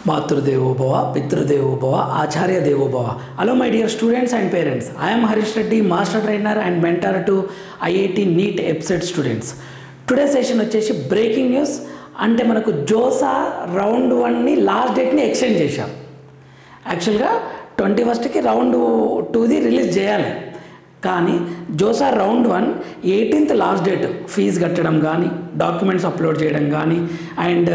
Matrudeva Bhava, Pitrudeva Bhava, Acharya Deva Bhava. Hello my dear students and parents. I am Harish Reddy, Master Trainer and Mentor to IIT NEET EPSET students. Today's session వచ్చేసి breaking news. అంటే మనకు JoSAA round 1ని last డేట్ని extend చేశారు. యాక్చువల్గా 21కి round 2ది release చేయాలి, కానీ JoSAA round 1 18th last date fees కట్టడం కానీ, డాక్యుమెంట్స్ అప్లోడ్ చేయడం కానీ, and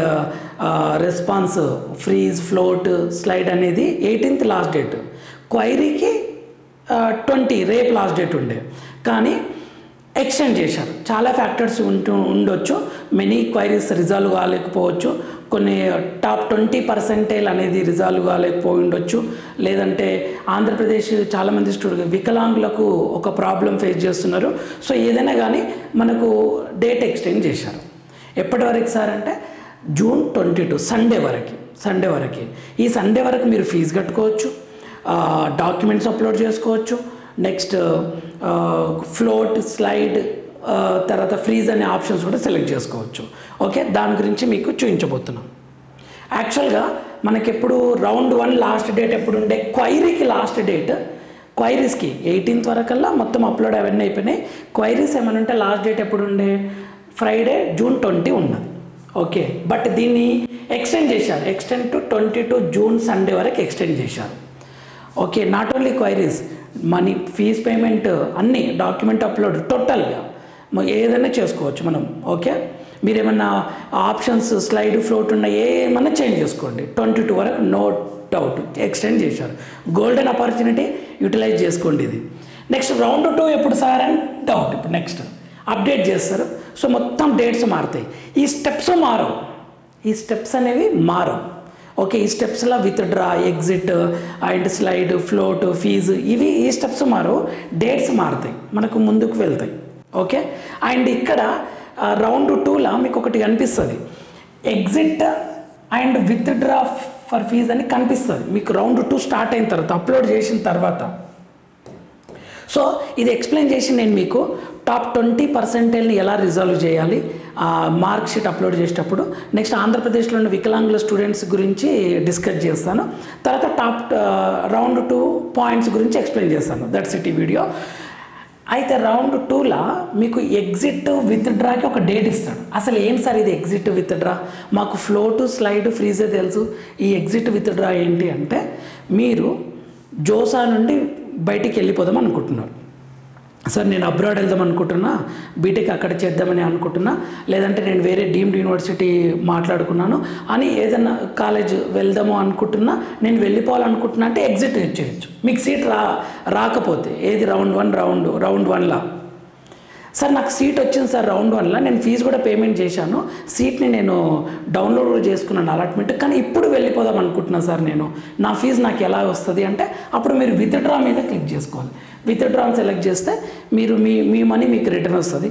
response freeze float slide అనేది 18th లాస్ట్ డేట్. క్వైరీకి 20 రేపు లాస్ట్ డేట్ ఉండే, కానీ ఎక్స్టెండ్ చేశారు. చాలా ఫ్యాక్టర్స్ ఉండొచ్చు. మెనీ క్వైరీస్ రిజాల్వ్ కాలేకపోవచ్చు, కొన్ని టాప్ 20% అనేది రిజాల్వ్ కాలేకపోయి ఉండొచ్చు, లేదంటే ఆంధ్రప్రదేశ్ చాలామంది వికలాంగులకు ఒక ప్రాబ్లం ఫేస్ చేస్తున్నారు. సో ఏదైనా కానీ మనకు డేట్ ఎక్స్టెండ్ చేశారు. ఎప్పటి వరకు సార్ అంటే June 22 సండే వరకు. ఈ సండే వరకు మీరు ఫీజు కట్టుకోవచ్చు, డాక్యుమెంట్స్ అప్లోడ్ చేసుకోవచ్చు, నెక్స్ట్ ఫ్లోట్ స్లైడ్ తర్వాత ఫ్రీజ్ అనే ఆప్షన్స్ కూడా సెలెక్ట్ చేసుకోవచ్చు. ఓకే, దాని గురించి మీకు చూపించబోతున్నాం. యాక్చువల్గా మనకి ఎప్పుడు రౌండ్ 1 లాస్ట్ డేట్ ఎప్పుడు ఉండే, క్వైరీకి లాస్ట్ డేట్, క్వైరీస్కి 18th వరకల్లా మొత్తం అప్లోడ్ అవన్నీ అయిపోయినాయి. క్వైరీస్ ఏమైనా ఉంటే లాస్ట్ డేట్ ఎప్పుడు ఉండే, ఫ్రైడే June 20 ఉన్నది. ఓకే, బట్ దీన్ని ఎక్స్టెండ్ చేశారు. ఎక్స్టెండ్ టు 22 జూన్ సండే వరకు ఎక్స్టెండ్ చేశారు. Okay, not only queries, money, fees payment, అన్నీ, డాక్యుమెంట్ అప్లోడ్, టోటల్గా ఏదైనా చేసుకోవచ్చు మనం. ఓకే, మీరు ఏమన్నా ఆప్షన్స్ స్లైడ్ ఫ్లోట్ ఉన్న ఏమన్నా చేంజ్ చేసుకోండి. 22 వరకు నో డౌట్ ఎక్స్టెండ్ చేశారు. గోల్డెన్ ఆపర్చునిటీ యూటిలైజ్ చేసుకోండి ఇది. నెక్స్ట్ రౌండ్ 2 ఎప్పుడు సార్ అని డౌట్. ఇప్పుడు నెక్స్ట్ అప్డేట్ చేస్తారు. సో మొత్తం డేట్స్ మారుతాయి. ఈ స్టెప్స్ మారవు, ఈ స్టెప్స్ అనేవి మారవు. ఓకే, ఈ స్టెప్స్లో withdraw, exit and slide, float, fee, ఈ స్టెప్స్ మారవు, డేట్స్ మారుతాయి, మనకు ముందుకు వెళ్తాయి. ఓకే, అండ్ ఇక్కడ రౌండ్ 2లో మీకు ఒకటి కనిపిస్తుంది, exit and withdraw for fees అని కనిపిస్తుంది మీకు రౌండ్ 2 స్టార్ట్ అయిన తర్వాత, అప్లోడ్ చేసిన తర్వాత. సో ఇది ఎక్స్ప్లెయిన్ చేసి నేను మీకు టాప్ 20%ని ఎలా రిజాల్వ్ చేయాలి మార్క్ షీట్ అప్లోడ్ చేసేటప్పుడు, నెక్స్ట్ ఆంధ్రప్రదేశ్లో ఉన్న వికలాంగుల స్టూడెంట్స్ గురించి డిస్కస్ చేస్తాను. తర్వాత టాప్ రౌండ్ 2 పాయింట్స్ గురించి ఎక్స్ప్లెయిన్ చేస్తాను. దట్స్ ఇట్ ఈ వీడియో. అయితే రౌండ్ 2లో మీకు ఎగ్జిట్ విత్డ్రాకి ఒక డేట్ ఇస్తాడు. అసలు ఏం సార్ ఇది ఎగ్జిట్ విత్డ్రా? మాకు ఫ్లోట్ స్లైడ్ ఫ్రీజే తెలుసు, ఈ ఎగ్జిట్ విత్డ్రా ఏంటి అంటే, మీరు జోసా నుండి బయటికి వెళ్ళిపోదాం అనుకుంటున్నారు. సార్ నేను అబ్రాడ్ వెళ్దాం అనుకుంటున్నా, బీటెక్ అక్కడ చేద్దామని అనుకుంటున్నా, లేదంటే నేను వేరే డీమ్డ్ యూనివర్సిటీ మాట్లాడుకున్నాను అని ఏదైనా కాలేజ్ వెళ్దాము అనుకుంటున్నా, నేను వెళ్ళిపోవాలనుకుంటున్నా అంటే ఎగ్జిట్ చేయొచ్చు. మీకు సీట్ రాకపోతే ఏది రౌండ్ 1లో, సార్ నాకు సీట్ వచ్చింది సార్ రౌండ్ 1లో, నేను ఫీజు కూడా పేమెంట్ చేశాను, సీట్ని నేను డౌన్లోడ్ కూడా చేసుకున్నాను అలాట్మెంట్, కానీ ఇప్పుడు వెళ్ళిపోదాం అనుకుంటున్నాను సార్ నేను, నా ఫీజు నాకు ఎలా వస్తుంది అంటే, అప్పుడు మీరు విత్డ్రా మీద క్లిక్ చేసుకోవాలి. విత్డ్రాని సెలెక్ట్ చేస్తే మీరు మీ మనీ మీకు రిటర్న్ వస్తుంది.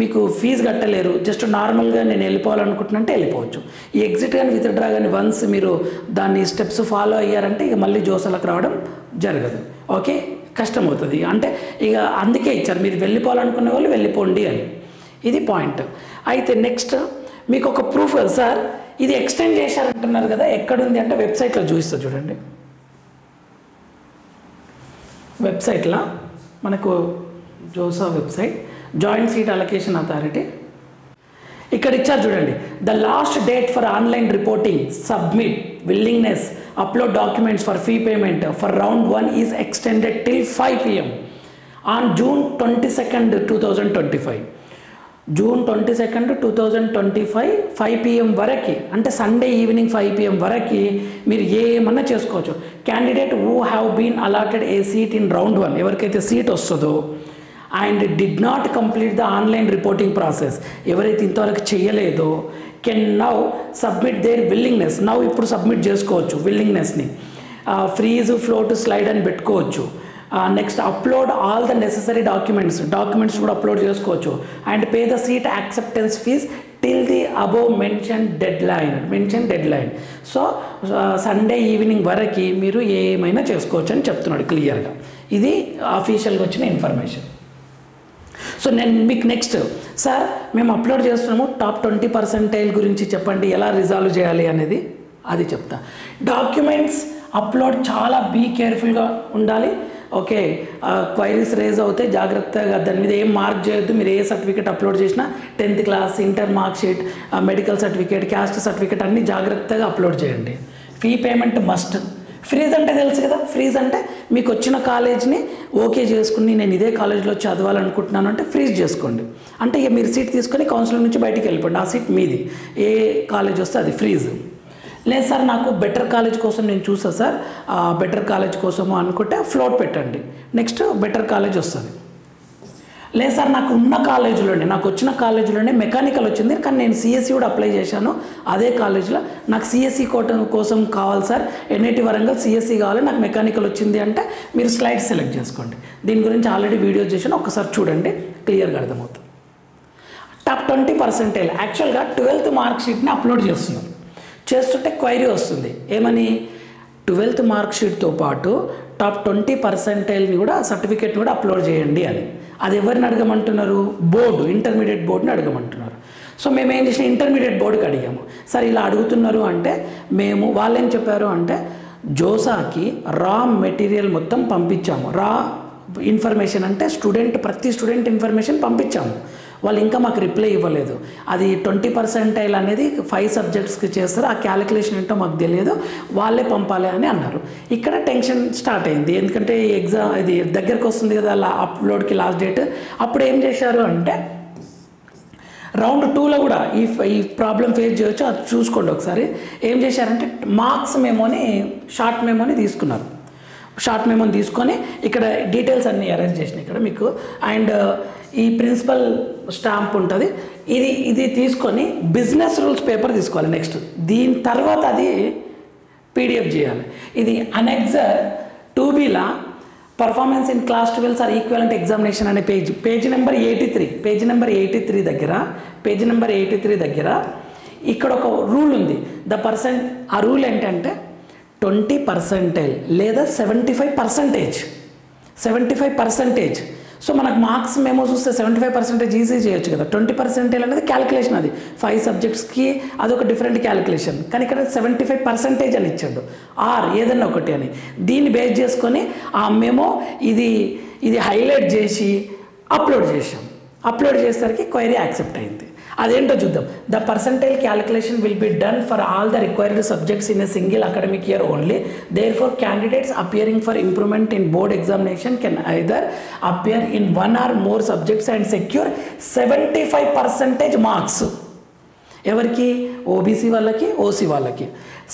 మీకు ఫీజు కట్టలేరు, జస్ట్ నార్మల్గా నేను వెళ్ళిపోవాలనుకుంటున్నా అంటే వెళ్ళిపోవచ్చు. ఈ ఎగ్జిట్ కానీ విత్డ్రా కానీ వన్స్ మీరు దాన్ని స్టెప్స్ ఫాలో అయ్యారంటే ఇక మళ్ళీ జోసాలకు రావడం జరగదు. ఓకే, కష్టమవుతుంది. అంటే ఇక అందుకే ఇచ్చారు, మీరు వెళ్ళిపోవాలనుకునే వాళ్ళు వెళ్ళిపోండి అని. ఇది పాయింట్. అయితే నెక్స్ట్ మీకు ఒక ప్రూఫ్, సార్ ఇది ఎక్స్టెండ్ చేశారంటున్నారు కదా, ఎక్కడుంది అంటే వెబ్సైట్లో చూపిస్తా చూడండి. వెబ్సైట్లో మనకు JoSAA website, joint seat allocation authority, ఇక్కడ ఇచ్చారు చూడండి. The last date for online reporting, submit, willingness, upload documents for fee payment for round 1 is extended till 5 PM on June 22, 2025. June 22, 2025 5 PM వరకు, అంటే సండే ఈవినింగ్ 5 PM వరకు మీరు ఏమన్నా చేసుకోవచ్చు. Candidate who have been allotted a seat in round 1, ఎవరికైతే seat వస్తుందో and did not complete the online reporting process, ఎవరైతే ఇంతవరకు చేయలేదో, can now submit their willingness, now ఇప్పుడు సబ్మిట్ చేసుకోవచ్చు విల్లింగ్నెస్ని, ఫ్రీజ్ ఫ్లోట్ స్లైడ్ అని పెట్టుకోవచ్చు. Next upload all the necessary documents కూడా అప్లోడ్ చేసుకోవచ్చు. And pay the seat acceptance fee till the above mention deadline. So Sunday evening వరకు మీరు ఏమైనా చేసుకోవచ్చు అని చెప్తున్నాడు క్లియర్గా. ఇది అఫీషియల్గా వచ్చిన ఇన్ఫర్మేషన్. సో నేను మీకు నెక్స్ట్, సార్ మేము అప్లోడ్ చేస్తున్నాము, టాప్ 20% గురించి చెప్పండి, ఎలా రిజాల్వ్ చేయాలి అనేది. అది చెప్తా. డాక్యుమెంట్స్ అప్లోడ్ చాలా కేర్ఫుల్గా ఉండాలి. ఓకే, క్వైరీస్ రేజ్ అవుతాయి, జాగ్రత్తగా దాని మీద ఏం మార్క్ చేయొద్దు. మీరు ఏ సర్టిఫికేట్ అప్లోడ్ చేసినా 10th class, inter mark sheet, medical certificate, caste certificate అన్నీ జాగ్రత్తగా అప్లోడ్ చేయండి. Fee payment must. ఫ్రీజ్ అంటే తెలుసు కదా, ఫ్రీజ్ అంటే మీకు వచ్చిన కాలేజ్ని ఓకే చేసుకుని నేను ఇదే కాలేజ్లో చదవాలనుకుంటున్నాను అంటే ఫ్రీజ్ చేసుకోండి. అంటే ఇక మీరు సీట్ తీసుకొని కౌన్సిలింగ్ నుంచి బయటికి వెళ్ళిపోండి, ఆ సీట్ మీది. ఏ కాలేజ్ వస్తే అది ఫ్రీజ్. లేదు సార్ నాకు బెటర్ కాలేజ్ కోసం నేను చూసా సార్, బెటర్ కాలేజ్ కోసము అనుకుంటే ఫ్లోట్ పెట్టండి, నెక్స్ట్ బెటర్ కాలేజ్ వస్తుంది. లేదు సార్ నాకు ఉన్న కాలేజీలోనే, నాకు వచ్చిన కాలేజీలోనే మెకానికల్ వచ్చింది కానీ నేను సిఎస్సి కూడా అప్లై చేశాను అదే కాలేజ్లో, నాకు సిఎస్సి కోసం కావాలి సార్, ఎన్ఐటి వరంగల్ సిఎస్సి కావాలి, నాకు మెకానికల్ వచ్చింది అంటే మీరు స్లైడ్ సెలెక్ట్ చేసుకోండి. దీని గురించి ఆల్రెడీ వీడియో చేశాను, ఒక్కసారి చూడండి, క్లియర్గా అర్థమవుతుంది. టాప్ 20% యాక్చువల్గా 12th మార్క్ షీట్ని అప్లోడ్ చేస్తున్నారు. చేస్తుంటే క్వైరీ వస్తుంది ఏమని, 12th మార్క్ షీట్తో పాటు టాప్ 20%ని కూడా సర్టిఫికేట్ని కూడా అప్లోడ్ చేయండి అని. అది ఎవరిని అడగమంటున్నారు, బోర్డు, ఇంటర్మీడియట్ బోర్డుని అడగమంటున్నారు. సో మేము ఏం చేసిన ఇంటర్మీడియట్ బోర్డుకి అడిగాము, సార్ ఇలా అడుగుతున్నారు అంటే మేము వాళ్ళు ఏం చెప్పారు అంటే జోసాకి రా మెటీరియల్ మొత్తం పంపించాము, రా ఇన్ఫర్మేషన్ అంటే ప్రతి స్టూడెంట్ ఇన్ఫర్మేషన్ పంపించాము, వాళ్ళు ఇంకా మాకు రిప్లై ఇవ్వలేదు. అది 20% అనేది 5 సబ్జెక్ట్స్కి చేస్తారు, ఆ క్యాలిక్యులేషన్ ఏంటో మాకు తెలియదు, వాళ్ళే పంపాలి అని అన్నారు. ఇక్కడ టెన్షన్ స్టార్ట్ అయింది, ఎందుకంటే ఈ ఎగ్జామ్ ఇది దగ్గరకు వస్తుంది కదా అప్లోడ్కి లాస్ట్ డేట్. అప్పుడు ఏం చేశారు అంటే రౌండ్ 2లో కూడా ఈ ప్రాబ్లం ఫేస్ చేయొచ్చు, అది చూసుకోండి ఒకసారి. ఏం చేశారంటే మార్క్స్ మెమోని, షార్ట్ మెమోని తీసుకున్నారు. షార్ట్ మెమోని తీసుకొని ఇక్కడ డీటెయిల్స్ అన్నీ అరేంజ్ చేసిన ఇక్కడ మీకు, అండ్ ఈ ప్రిన్సిపల్ స్టాంప్ ఉంటుంది, ఇది తీసుకొని బిజినెస్ రూల్స్ పేపర్ తీసుకోవాలి. నెక్స్ట్ దీని తర్వాత అది పీడిఎఫ్ చేయాలి. ఇది అనెక్సర్ 2Bలా performance in class 12 or equivalent examination అనే పేజ్ నెంబర్ 83, పేజ్ నెంబర్ 83 దగ్గర ఇక్కడ ఒక రూల్ ఉంది. ఆ రూల్ ఏంటంటే 20% లేదా 75%. సో మనకు మార్క్స్ మేము చూస్తే 75% ఈజీ చేయొచ్చు కదా. 20% అనేది క్యాలిక్యులేషన్, అది 5 సబ్జెక్ట్స్కి అదొక డిఫరెంట్ క్యాలిక్యులేషన్, కానీ ఇక్కడ 75% అని ఇచ్చాడు, ఆర్ ఏదన్నా ఒకటి అని. దీన్ని బేస్ చేసుకొని మేము ఇది హైలైట్ చేసి అప్లోడ్ చేసాం. అప్లోడ్ చేసేసరికి క్వైరీ యాక్సెప్ట్ అయింది. అదేంటో చూద్దాం. The percentile calculation will be done for all the required subjects in a single academic year only. There for candidates appearing for improvement in board examination can either appear in 1 or more subjects and secure 75% marks. ఎవరికి, OBC వాళ్ళకి, OC వాళ్ళకి.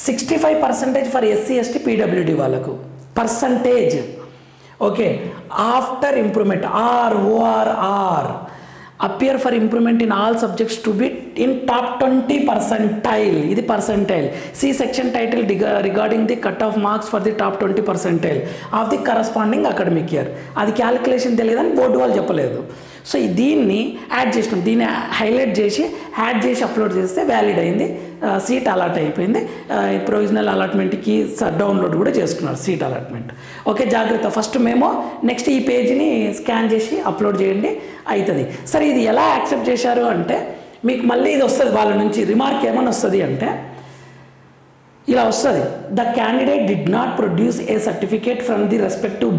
65% for SC ST PWD వాళ్ళకు percentage. Okay, after improvement RORR appear for improvement in all subjects to be in top 20%. ఇది percentile. See section title regarding the cut off marks for the top 20% of the corresponding academic year. అది calculation తెలియదని board వాళ్ళు చెప్పలేదు. So దీన్ని add చేసినాం, దీన్ని highlight చేసి add చేసి అప్లోడ్ చేస్తే వ్యాలిడ్ అయింది, సీట్ అలాట్ అయిపోయింది. ప్రొవిజనల్ అలాట్మెంట్కి డౌన్లోడ్ కూడా చేసుకున్నారు సీట్ అలాట్మెంట్. ఓకే, జాగ్రత్త. ఫస్ట్ మేము నెక్స్ట్ ఈ పేజీని స్కాన్ చేసి అప్లోడ్ చేయండి, అవుతుంది. సరే ఇది ఎలా యాక్సెప్ట్ చేశారు అంటే మీకు మళ్ళీ ఇది వస్తుంది, వాళ్ళ నుంచి రిమార్క్ ఏమని వస్తుంది అంటే ఇలా వస్తుంది. The candidate did not produce A certificate from the respective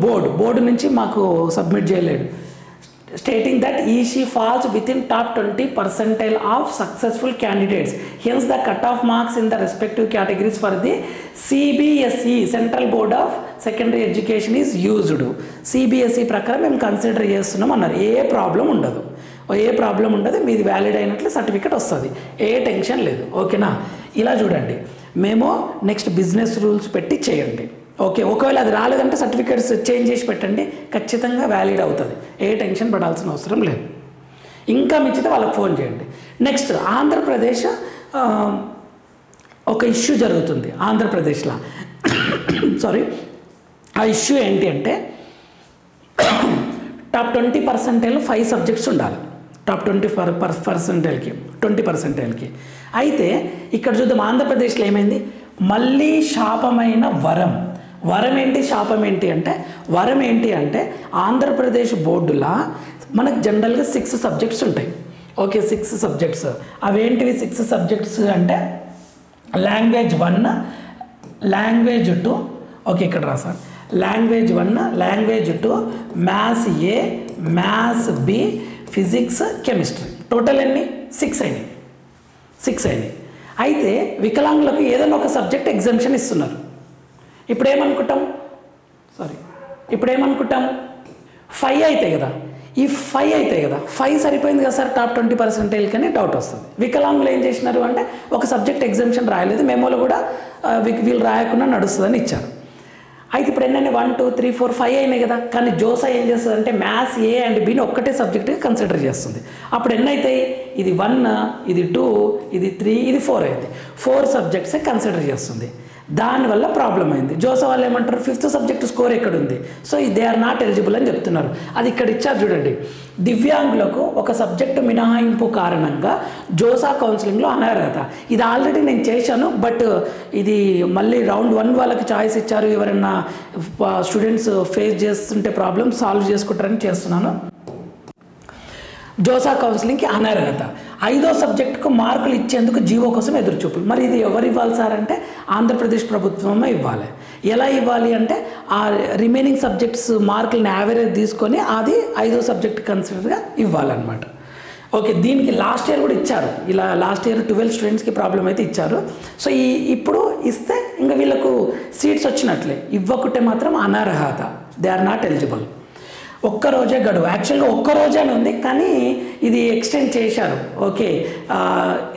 board నుంచి మాకు సబ్మిట్ చేయలేడు, stating that she falls within top 20% of successful candidates. Hence the cutoff marks in the respective categories for the CBSE Central Board of Secondary Education is used. CBSE ప్రకారం మేము consider చేస్తున్నాం అన్నారు. ఏ problem ఉండదు, మీది valid అయినట్లు certificate వస్తుంది, ఏ tension లేదు. ఓకేనా, ఇలా చూడండి. మేము నెక్స్ట్ బిజినెస్ రూల్స్ పెట్టి చేయండి. ఓకే, ఒకవేళ అది రాలేదంటే సర్టిఫికేట్స్ చేంజ్ చేసి పెట్టండి, ఖచ్చితంగా వ్యాలిడ్ అవుతుంది, ఏ టెన్షన్ పడాల్సిన అవసరం లేదు. ఇంకా మించితే వాళ్ళకి ఫోన్ చేయండి. నెక్స్ట్ ఆంధ్రప్రదేశ్ ఒక ఇష్యూ జరుగుతుంది ఆంధ్రప్రదేశ్లో. సారీ, ఆ ఇష్యూ ఏంటి అంటే టాప్ 20%లో 5 సబ్జెక్ట్స్ ఉండాలి, టాప్ 20%కి. అయితే ఇక్కడ చూద్దాం ఆంధ్రప్రదేశ్లో ఏమైంది, మళ్ళీ శాపమైన వరం ఏంటి అంటే ఆంధ్రప్రదేశ్ బోర్డులా మనకు జనరల్గా 6 సబ్జెక్ట్స్ ఉంటాయి. Okay, 6 subjects. అవేంటివి 6 సబ్జెక్ట్స్ అంటే లాంగ్వేజ్ 1, లాంగ్వేజ్ 2, ఓకే ఇక్కడ రాసాను, language 1, language 2, maths A, maths B, physics, chemistry. Total ఎన్ని? 6 అయినాయి. అయితే వికలాంగులకు ఏదైనా ఒక సబ్జెక్ట్ ఎగ్జామ్షన్ ఇస్తున్నారు. ఇప్పుడు ఏమనుకుంటాం 5 అవుతాయి కదా, ఈ 5 అవుతాయి కదా, 5 సరిపోయింది కదా సార్ టాప్ 20% కానీ డౌట్ వస్తుంది. వికలాంగులు ఏం చేసినారు అంటే ఒక సబ్జెక్ట్ ఎగ్జామ్షన్ రాయలేదు, మెమోలో కూడా వీళ్ళు రాయకుండా నడుస్తుందని ఇచ్చారు. అయితే ఇప్పుడు ఎన్నైనా 1 2 3 4 5 అయినాయి కదా, కానీ జోసా ఏం చేస్తుంది అంటే మ్యాథ్స్ ఏ అండ్ బిని ఒక్కటే సబ్జెక్ట్గా కన్సిడర్ చేస్తుంది. అప్పుడు ఎన్నైతాయి? ఇది 1, ఇది 2, ఇది 3, ఇది 4 అయింది. 4 సబ్జెక్ట్సే కన్సిడర్ చేస్తుంది. దానివల్ల ప్రాబ్లం అయింది. జోసా వాళ్ళు ఏమంటారు, 5th సబ్జెక్ట్ స్కోర్ ఎక్కడుంది, so they are not eligible అని చెప్తున్నారు. అది ఇక్కడ ఇచ్చారు చూడండి. దివ్యాంగులకు ఒక సబ్జెక్టు మినహాయింపు కారణంగా జోసా కౌన్సిలింగ్లో అనర్హత. ఇది ఆల్రెడీ నేను చేశాను, బట్ ఇది మళ్ళీ రౌండ్ 1 వాళ్ళకి చాయిస్ ఇచ్చారు. ఎవరైనా స్టూడెంట్స్ ఫేస్ చేస్తుంటే ప్రాబ్లమ్ సాల్వ్ చేసుకుంటారని చేస్తున్నాను. జోసా కౌన్సిలింగ్కి అనర్హత. 5వ సబ్జెక్టుకు మార్కులు ఇచ్చేందుకు జీవో కోసం ఎదురుచూపులు. మరి ఇది ఎవరు ఇవ్వాలి సార్ అంటే ఆంధ్రప్రదేశ్ ప్రభుత్వమే ఇవ్వాలి. ఎలా ఇవ్వాలి అంటే ఆ రిమైనింగ్ సబ్జెక్ట్స్ మార్కులను యావరేజ్ తీసుకొని అది 5వ సబ్జెక్ట్ కన్సిడర్గా ఇవ్వాలన్నమాట. ఓకే, దీనికి లాస్ట్ ఇయర్ కూడా ఇచ్చారు. ఇలా లాస్ట్ ఇయర్ 12 స్టూడెంట్స్కి ప్రాబ్లం అయితే ఇచ్చారు. సో ఇప్పుడు ఇస్తే ఇంకా వీళ్ళకు సీట్స్ వచ్చినట్లే, ఇవ్వకుంటే మాత్రం అనర్హత, దే ఆర్ నాట్ ఎలిజిబుల్. ఒక్కరోజే గడువు. యాక్చువల్గా ఒక్కరోజే అని ఉంది, కానీ ఇది ఎక్స్టెండ్ చేశారు. ఓకే,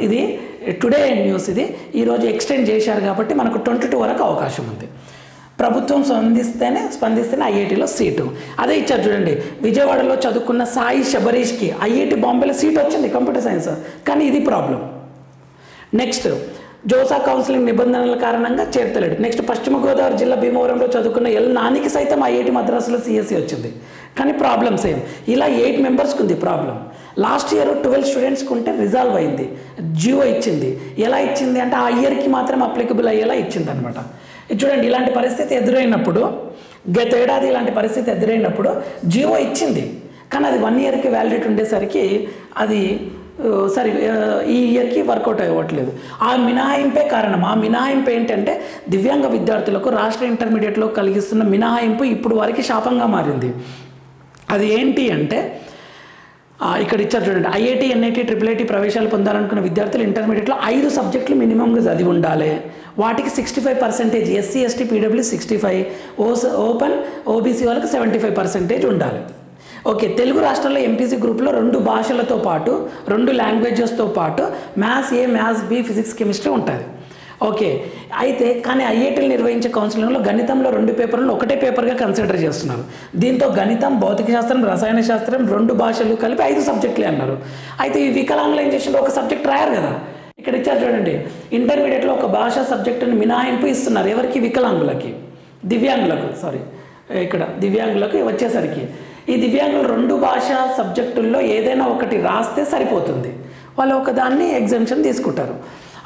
ఇది టుడే న్యూస్, ఇది ఈరోజు ఎక్స్టెండ్ చేశారు కాబట్టి మనకు 22 వరకు అవకాశం ఉంది. ప్రభుత్వం స్పందిస్తేనే ఐఐటీలో సీటు. అదే ఇచ్చారు చూడండి, విజయవాడలో చదువుకున్న సాయి శబరీష్కి ఐఐటి బాంబేలో సీట్ వచ్చింది కంప్యూటర్ సైన్స్, కానీ ఇది ప్రాబ్లం. నెక్స్ట్, జోసా కౌన్సిలింగ్ నిబంధనల కారణంగా చేర్తలేడు. నెక్స్ట్, పశ్చిమ గోదావరి జిల్లా భీమవరంలో చదువుకున్న ఎల్ నానికి సైతం ఐఐటి మద్రాసులో సిఎస్సి వచ్చింది, కానీ ప్రాబ్లం సేమ్. ఇలా 8 మెంబర్స్కి ఉంది ప్రాబ్లం. లాస్ట్ ఇయర్ 12 స్టూడెంట్స్కి ఉంటే రిజాల్వ్ అయింది, జియో ఇచ్చింది. ఎలా ఇచ్చింది అంటే ఆ ఇయర్కి మాత్రం అప్లికబుల్ అయ్యేలా ఇచ్చింది అనమాట. చూడండి, ఇలాంటి పరిస్థితి ఎదురైనప్పుడు, గత ఏడాది ఇలాంటి పరిస్థితి ఎదురైనప్పుడు జియో ఇచ్చింది, కానీ అది 1 ఇయర్కి వ్యాలిడిటీ ఉండేసరికి అది సరే ఈ ఇయర్కి వర్కౌట్ అవ్వట్లేదు. ఆ మినహాయింపే కారణం. ఆ మినహాయింపు ఏంటంటే దివ్యాంగ విద్యార్థులకు రాష్ట్ర ఇంటర్మీడియట్లో కలిగిస్తున్న మినహాయింపు ఇప్పుడు వారికి శాపంగా మారింది. అది ఏంటి అంటే ఇక్కడ ఇచ్చారు చూడండి, ఐఐటి, ఎన్ఐటి, ట్రిపుల్ ప్రవేశాలు పొందాలనుకున్న విద్యార్థులు ఇంటర్మీడియట్లో 5 సబ్జెక్టులు మినిమంగా చదివి ఉండాలి. వాటికి 65%, SC ST PW 65, open OBC వాళ్ళకి 75% ఉండాలి. ఓకే, తెలుగు రాష్ట్రాల్లో ఎంపీసీ గ్రూప్లో 2 భాషలతో పాటు 2 లాంగ్వేజెస్తో పాటు maths A, maths B, physics, chemistry ఉంటుంది. ఓకే, అయితే కానీ ఐఐటీలు నిర్వహించే కౌన్సిలింగ్లో గణితంలో 2 పేపర్లను ఒకటే పేపర్గా కన్సిడర్ చేస్తున్నారు. దీంతో గణితం, భౌతిక శాస్త్రం, రసాయన శాస్త్రం 2 భాషలు కలిపి 5 సబ్జెక్టులే అన్నారు. అయితే ఈ వికలాంగులు ఏం చేసిండ్రు, ఒక సబ్జెక్ట్ రాయారు కదా. ఇక్కడ ఇచ్చారు చూడండి, ఇంటర్మీడియట్లో ఒక భాషా సబ్జెక్టుని మినహాయింపు ఇస్తున్నారు. ఎవరికి? వికలాంగులకి, దివ్యాంగులకు వచ్చేసరికి ఈ దివ్యాంగులు 2 భాషా సబ్జెక్టుల్లో ఏదైనా ఒకటి రాస్తే సరిపోతుంది. వాళ్ళు ఒకదాన్ని ఎగ్జామ్షన్ తీసుకుంటారు.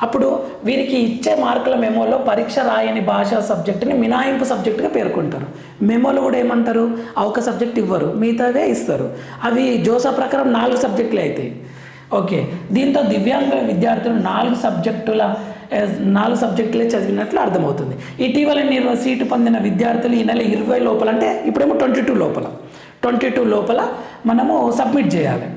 అప్పుడు వీరికి ఇచ్చే మార్కుల మెమోలో పరీక్ష రాయని భాషా సబ్జెక్టుని మినహాయింపు సబ్జెక్టుగా పేర్కొంటారు. మెమోలో కూడా ఏమంటారు, ఆ ఒక సబ్జెక్ట్ ఇవ్వరు, మిగతావే ఇస్తారు. అవి జోసా ప్రకారం 4 సబ్జెక్టులే అవుతాయి. ఓకే, దీంతో దివ్యాంగ విద్యార్థులు 4 సబ్జెక్టులే చదివినట్లు అర్థమవుతుంది. ఇటీవల నేను సీటు పొందిన విద్యార్థులు ఈ నెల 20 లోపల, అంటే ఇప్పుడేమో 22 లోపల మనము సబ్మిట్ చేయాలి.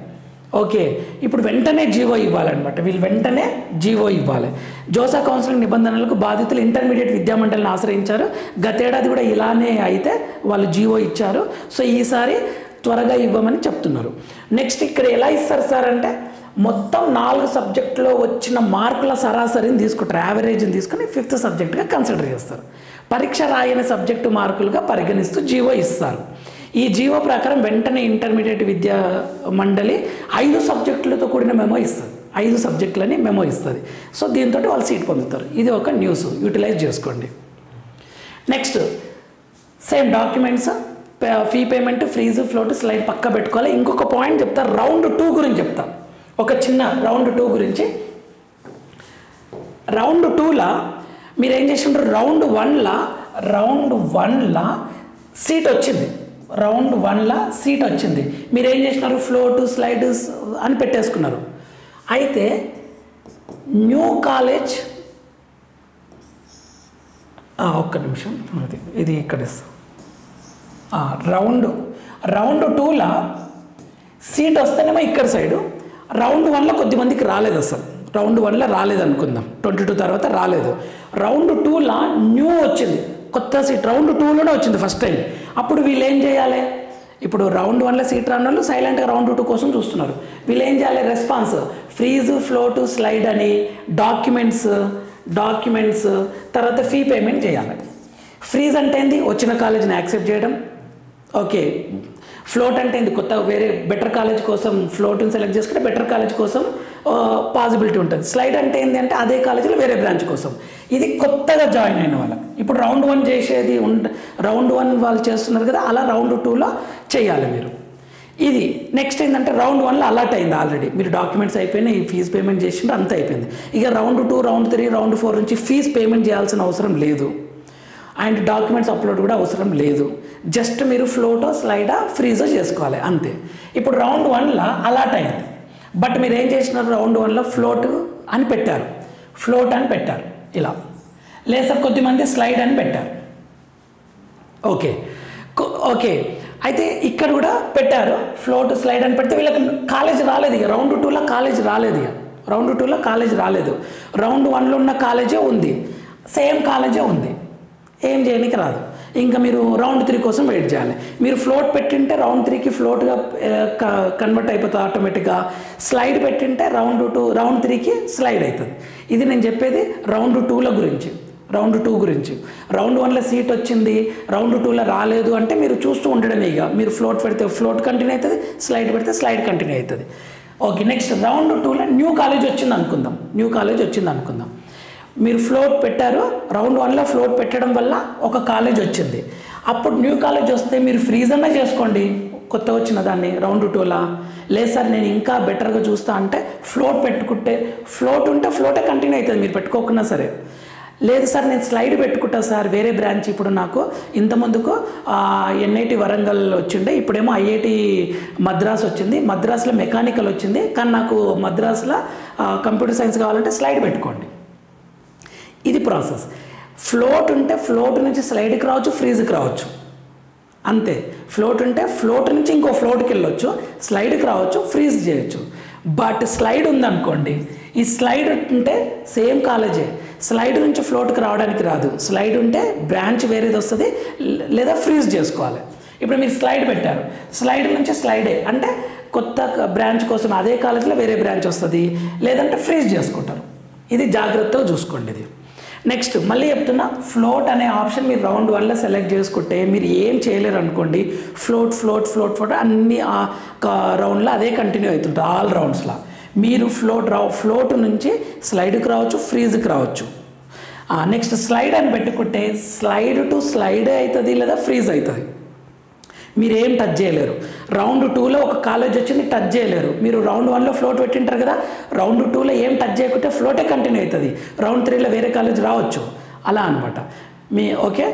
ఓకే, ఇప్పుడు వెంటనే జీవో ఇవ్వాలన్నమాట. వీళ్ళు వెంటనే జీవో ఇవ్వాలి. జోసా కౌన్సిలింగ్ నిబంధనలకు బాధితులు ఇంటర్మీడియట్ విద్యామండలిని ఆశ్రయించారు. గతేడాది కూడా ఇలానే అయితే వాళ్ళు జీవో ఇచ్చారు. సో ఈసారి త్వరగా ఇవ్వమని చెప్తున్నారు. నెక్స్ట్, ఇక్కడ ఎలా ఇస్తారు సార్ అంటే మొత్తం 4 సబ్జెక్టులో వచ్చిన మార్కుల సరాసరిని తీసుకుంటారు, యావరేజ్ని తీసుకుని 5th సబ్జెక్టుగా కన్సిడర్ చేస్తారు. పరీక్ష రాయని సబ్జెక్టు మార్కులుగా పరిగణిస్తూ జీవో ఇస్తారు. ఈ జీవో ప్రకారం వెంటనే ఇంటర్మీడియట్ విద్యా మండలి 5 సబ్జెక్టులతో కూడిన మెమో ఇస్తుంది, 5 సబ్జెక్టులని మెమో ఇస్తుంది. సో దీంతో వాళ్ళు సీట్ పొందుతారు. ఇది ఒక న్యూస్, యూటిలైజ్ చేసుకోండి. Next, same documents, fee payment, freeze, float, slide పక్క పెట్టుకోవాలి. ఇంకొక పాయింట్ చెప్తా, రౌండ్ 2 గురించి చెప్తా. ఒక చిన్న రౌండ్ 2 గురించి. రౌండ్ 2లా మీరు ఏం చేసిండ్రు, రౌండ్ 1లా సీట్ వచ్చింది. రౌండ్ 1లా సీట్ వచ్చింది. మీరు ఏం చేసినారు, ఫ్లోట్, స్లైడ్ అని పెట్టేసుకున్నారు. అయితే న్యూ కాలేజ్ ఒక్క నిమిషం, ఇది ఇక్కడ రౌండ్ 2లా సీట్ వస్తేనేమో ఇక్కడ సైడు, రౌండ్ 1లో కొద్దిమందికి రాలేదు, అసలు రౌండ్ 1లో రాలేదు అనుకుందాం, 22 తర్వాత రాలేదు. రౌండ్ 2లా న్యూ వచ్చింది, కొత్త సీట్ రౌండ్ 2లోనే వచ్చింది ఫస్ట్ టైం. అప్పుడు వీళ్ళు ఏం చేయాలి? ఇప్పుడు రౌండ్ 1లో సీట్ రాని వాళ్ళు సైలెంట్గా రౌండ్ 2 కోసం చూస్తున్నారు. వీళ్ళు ఏం చేయాలి? రెస్పాన్స్ ఫ్రీజ్, ఫ్లోట్, స్లైడ్ అని డాక్యుమెంట్స్ తర్వాత ఫీ పేమెంట్ చేయాలి. ఫ్రీజ్ అంటే ఏంది? వచ్చిన కాలేజీని యాక్సెప్ట్ చేయడం. ఓకే, ఫ్లోట్ అంటే ఏంది? కొత్త వేరే బెటర్ కాలేజ్ కోసం ఫ్లోట్ని సెలెక్ట్ చేసుకుంటే బెటర్ కాలేజ్ కోసం పాసిబిలిటీ ఉంటుంది. స్లైడ్ అంటే ఏంటి అంటే అదే కాలేజీలో వేరే బ్రాంచ్ కోసం. ఇది కొత్తగా జాయిన్ అయిన వాళ్ళకి. ఇప్పుడు రౌండ్ 1 చేసేది రౌండ్ 1 వాళ్ళు చేస్తున్నారు కదా, అలా రౌండ్ 2లో చేయాలి మీరు. ఇది నెక్స్ట్ ఏంటంటే రౌండ్ 1లో అలాట్ అయింది ఆల్రెడీ, మీరు డాక్యుమెంట్స్ అయిపోయినాయి, ఫీజు పేమెంట్ చేసిండ్రు, అంతా అయిపోయింది. ఇక రౌండ్ 2, రౌండ్ 3, రౌండ్ 4 నుంచి ఫీజు పేమెంట్ చేయాల్సిన అవసరం లేదు, అండ్ డాక్యుమెంట్స్ అప్లోడ్ కూడా అవసరం లేదు. జస్ట్ మీరు ఫ్లోటో, స్లైడా, ఫ్రీజో చేసుకోవాలి అంతే. ఇప్పుడు రౌండ్ 1లో అలాట్ అయింది, బట్ మీరు ఏం చేసినారు? రౌండ్ 1లో ఫ్లోట్ అని పెట్టారు ఇలా, లేదు సార్ కొద్దిమంది స్లైడ్ అని పెట్టారు. ఓకే అయితే ఇక్కడ కూడా పెట్టారు ఫ్లోట్, స్లైడ్ అని పెడితే వీళ్ళకి కాలేజ్ రాలేదు. ఇక రౌండ్ 2లో కాలేజ్ రాలేదు, రౌండ్ 1లో ఉన్న కాలేజే ఉంది, సేమ్ కాలేజే ఉంది, ఏం చేయడానికి రాదు. ఇంకా మీరు రౌండ్ 3 కోసం వెయిట్ చేయాలి. మీరు ఫ్లోట్ పెట్టింటే రౌండ్ 3కి ఫ్లోట్గా కన్వర్ట్ అయిపోతుంది ఆటోమేటిక్గా. స్లైడ్ పెట్టింటే రౌండ్ 3కి స్లైడ్ అవుతుంది. ఇది నేను చెప్పేది రౌండ్ 2 గురించి. రౌండ్ 2 గురించి. రౌండ్ 1లో సీట్ వచ్చింది, రౌండ్ 2లో రాలేదు అంటే మీరు చూస్తూ ఉండడమే. ఇక మీరు ఫ్లోట్ పెడితే ఫ్లోట్ కంటిన్యూ అవుతుంది, స్లైడ్ పెడితే స్లైడ్ కంటిన్యూ అవుతుంది. ఓకే, నెక్స్ట్ రౌండ్ 2లో న్యూ కాలేజ్ వచ్చింది అనుకుందాం. మీరు ఫ్లోట్ పెట్టారు, రౌండ్ 1లో ఫ్లోట్ పెట్టడం వల్ల ఒక కాలేజ్ వచ్చింది. అప్పుడు న్యూ కాలేజ్ వస్తే మీరు ఫ్రీజ్ అన్నా చేసుకోండి కొత్త వచ్చిన దాన్ని రౌండ్ 2లో. లేదు సార్ నేను ఇంకా బెటర్గా చూస్తా అంటే ఫ్లోట్ పెట్టుకుంటే, ఫ్లోట్ ఉంటే ఫ్లోటే కంటిన్యూ అవుతుంది మీరు పెట్టుకోకున్నా సరే. లేదు సార్ నేను స్లైడ్ పెట్టుకుంటా సార్ వేరే బ్రాంచ్, ఇప్పుడు నాకు ఇంతకుముందుకు NIT వరంగల్ వచ్చిండే, ఇప్పుడేమో IIT మద్రాస్ వచ్చింది, మద్రాసులో మెకానికల్ వచ్చింది, కానీ నాకు మద్రాసులో కంప్యూటర్ సైన్స్ కావాలంటే స్లైడ్ పెట్టుకోండి. ఇది ప్రాసెస్. ఫ్లోట్ ఉంటే ఫ్లోట్ నుంచి స్లైడ్కి రావచ్చు, ఫ్రీజ్కి రావచ్చు అంతే. ఫ్లోట్ ఉంటే ఫ్లోట్ నుంచి ఇంకో ఫ్లోట్కి వెళ్ళొచ్చు, స్లైడ్కి రావచ్చు, ఫ్రీజ్ చేయొచ్చు. బట్ స్లైడ్ ఉందనుకోండి, ఈ స్లైడ్ ఉంటే సేమ్ కాలేజే, స్లైడ్ నుంచి ఫ్లోట్కి రావడానికి రాదు. స్లైడ్ ఉంటే బ్రాంచ్ వేరేది వస్తుంది, లేదా ఫ్రీజ్ చేసుకోవాలి. ఇప్పుడు మీరు స్లైడ్ పెట్టారు, స్లైడ్ నుంచి స్లైడే అంటే కొత్త బ్రాంచ్ కోసం అదే కాలేజీలో వేరే బ్రాంచ్ వస్తుంది, లేదంటే ఫ్రీజ్ చేసుకుంటారు. ఇది జాగ్రత్తగా చూసుకోండి. ఇది నెక్స్ట్ మళ్ళీ చెప్తున్నా, ఫ్లోట్ అనే ఆప్షన్ మీరు రౌండ్ 1లో సెలెక్ట్ చేసుకుంటే మీరు ఏం చేయలేరు అనుకోండి. ఫ్లోట్ అన్ని రౌండ్లో అదే కంటిన్యూ అవుతుంటుంది, ఆల్ రౌండ్స్లో. మీరు ఫ్లోట్ నుంచి స్లైడ్కి రావచ్చు, ఫ్రీజ్కి రావచ్చు. నెక్స్ట్ స్లైడ్ అని పెట్టుకుంటే స్లైడ్ టు స్లైడే అవుతుంది, లేదా ఫ్రీజ్ అవుతుంది. మీరు ఏం టచ్ చేయలేరు. రౌండ్ 2లో ఒక కాలేజ్ వచ్చింది, టచ్ చేయలేరు. మీరు రౌండ్ 1లో ఫ్లోట్ పెట్టింటారు కదా, రౌండ్ 2లో ఏం టచ్ చేయకుంటే ఫ్లోటే కంటిన్యూ అవుతుంది, రౌండ్ 3లో వేరే కాలేజ్ రావచ్చు, అలా అనమాట. ఓకే,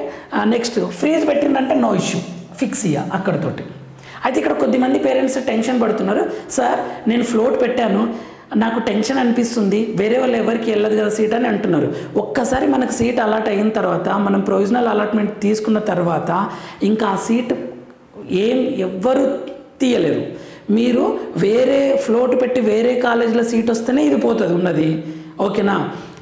నెక్స్ట్ ఫ్రీజ్ పెట్టిందంటే నో ఇష్యూ, ఫిక్స్ ఇయ్య అక్కడతోటి. అయితే ఇక్కడ కొద్దిమంది పేరెంట్స్ టెన్షన్ పడుతున్నారు, సార్ నేను ఫ్లోట్ పెట్టాను, నాకు టెన్షన్ అనిపిస్తుంది, వేరే వాళ్ళు ఎవరికి వెళ్ళదు కదా సీట్ అని అంటున్నారు. ఒక్కసారి మనకు సీట్ అలాట్ అయిన తర్వాత, మనం ప్రొవిజనల్ అలాట్మెంట్ తీసుకున్న తర్వాత ఇంకా ఆ సీట్ ఎవ్వరు తీయలేరు. మీరు వేరే ఫ్లోట్ పెట్టి వేరే కాలేజీలో సీట్ వస్తేనే ఇది పోతుంది ఉన్నది, ఓకేనా?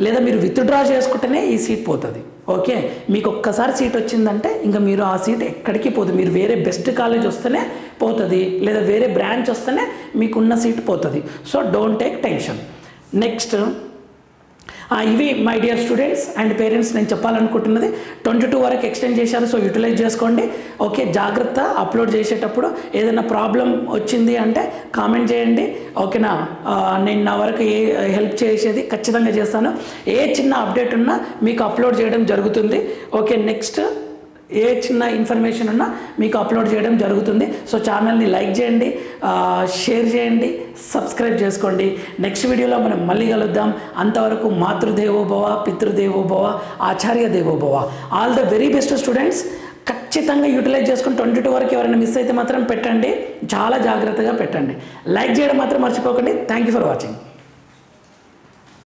లేదా మీరు విత్డ్రా చేసుకుంటేనే ఈ సీట్ పోతుంది. ఓకే, మీకు ఒక్కసారి సీట్ వచ్చిందంటే ఇంకా మీరు ఆ సీట్ ఎక్కడికి పోతుంది. మీరు వేరే బెస్ట్ కాలేజ్ వస్తేనే పోతుంది, లేదా వేరే బ్రాంచ్ వస్తేనే మీకున్న సీట్ పోతుంది. So don't take tension. Next ఇవి my dear students and parents నేను చెప్పాలనుకుంటున్నది. 22 వరకు ఎక్స్టెండ్ చేశారు, సో యూటిలైజ్ చేసుకోండి. ఓకే, జాగ్రత్త అప్లోడ్ చేసేటప్పుడు ఏదైనా ప్రాబ్లం వచ్చింది అంటే కామెంట్ చేయండి, ఓకేనా? నేను నా వరకు హెల్ప్ చేసేది ఖచ్చితంగా చేస్తాను. ఏ చిన్న అప్డేట్ ఉన్నా మీకు అప్లోడ్ చేయడం జరుగుతుంది. ఓకే, నెక్స్ట్ ఏ చిన్న ఇన్ఫర్మేషన్ ఉన్నా మీకు అప్లోడ్ చేయడం జరుగుతుంది. సో ఛానల్ని లైక్ చేయండి, షేర్ చేయండి, సబ్స్క్రైబ్ చేసుకోండి. నెక్స్ట్ వీడియోలో మనం మళ్ళీ కలుద్దాం. అంతవరకు మాతృదేవోభవ, పితృదేవోభవ, ఆచార్య దేవోభవ. All the very best students. ఖచ్చితంగా యూటిలైజ్ చేసుకుని 22 వరకు ఎవరైనా మిస్ అయితే మాత్రం పెట్టండి, చాలా జాగ్రత్తగా పెట్టండి. లైక్ చేయడం మాత్రం మర్చిపోకండి. Thank you for watching.